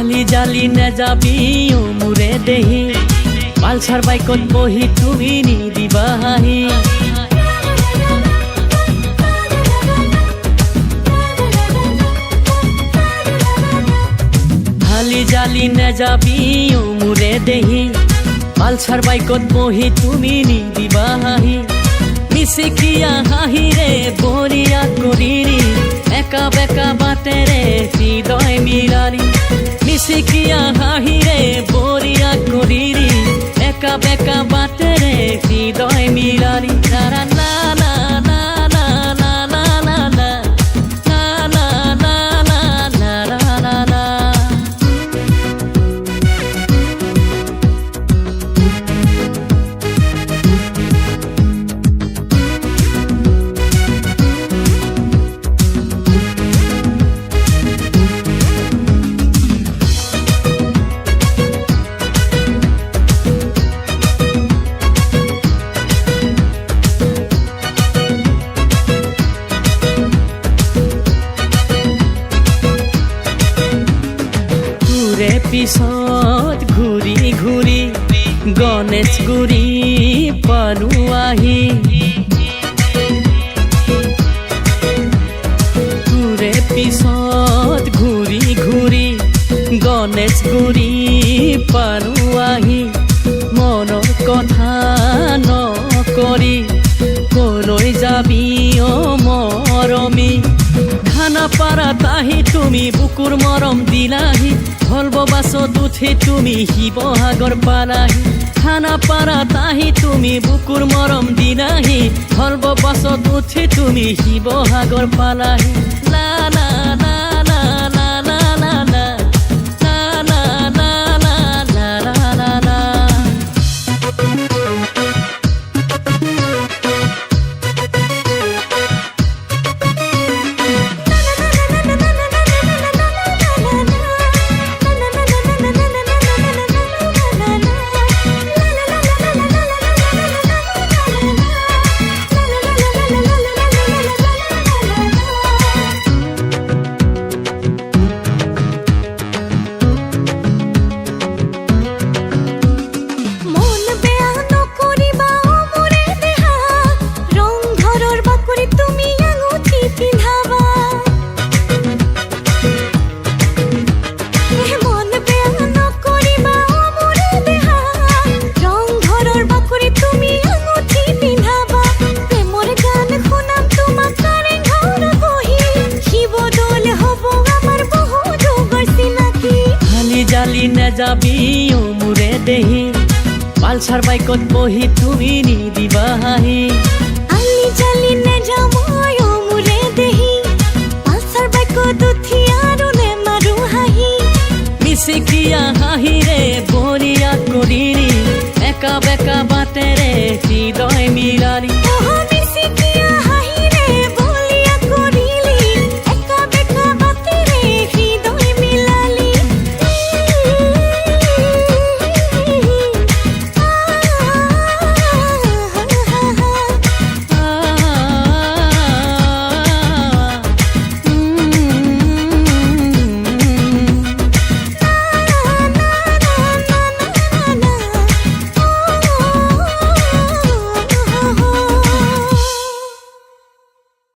হালি জালি নেযাবি ও মোৰে দেহি পালচাৰ বাইকত বহি তুমি নিদিবা হাঁহি হালি জালি নেযাবি ও মোৰে দেহি পালচাৰ বাইকত বহি তুমি নিদিবা হাঁহি মিচিকিয়া হাঁহিৰে বৰিয়া কৰিৰি একা বেকা বাটেৰে হৃদয় মিলাৰি মিচিকিয়া হাঁহিৰে বৰিয়া কৰিৰি একা বেকা বাটেৰে হৃদয় মিলাৰি তাৰা না না না না না না না না না না না না না না পিছত ঘূৰি ঘূৰি গণেশগুৰি পালো আহি তোৰে পিছত ঘূৰি ঘূৰি গণেশগুৰি পালো আহি মনৰ কথা নকৰি কলৈ যাবি অ মৰমী খানাপাৰাত আহি তুমি বুকুৰ মৰম দিলাহি ভলব বাছত উঠি তুমি শিৱসাগৰ পালাহি খানাপাৰাত আহি তুমি বুকুৰ মৰম দিলাহি ভলব বাছত উঠি তুমি শিৱসাগৰ পালাহি লা লা লা লা লা লা লা লা লা লা লা লা লা লা জালি নেযাবি ও মোৰে দেহি পালচাৰ বাইকত বহি তুমি নিদিবা হাঁহি আলি জালি নেযাব ও মোৰে দেহি পালচাৰ বাইকত উঠি আৰু নেমাৰো হাঁহি মিচিকিয়া হাঁহি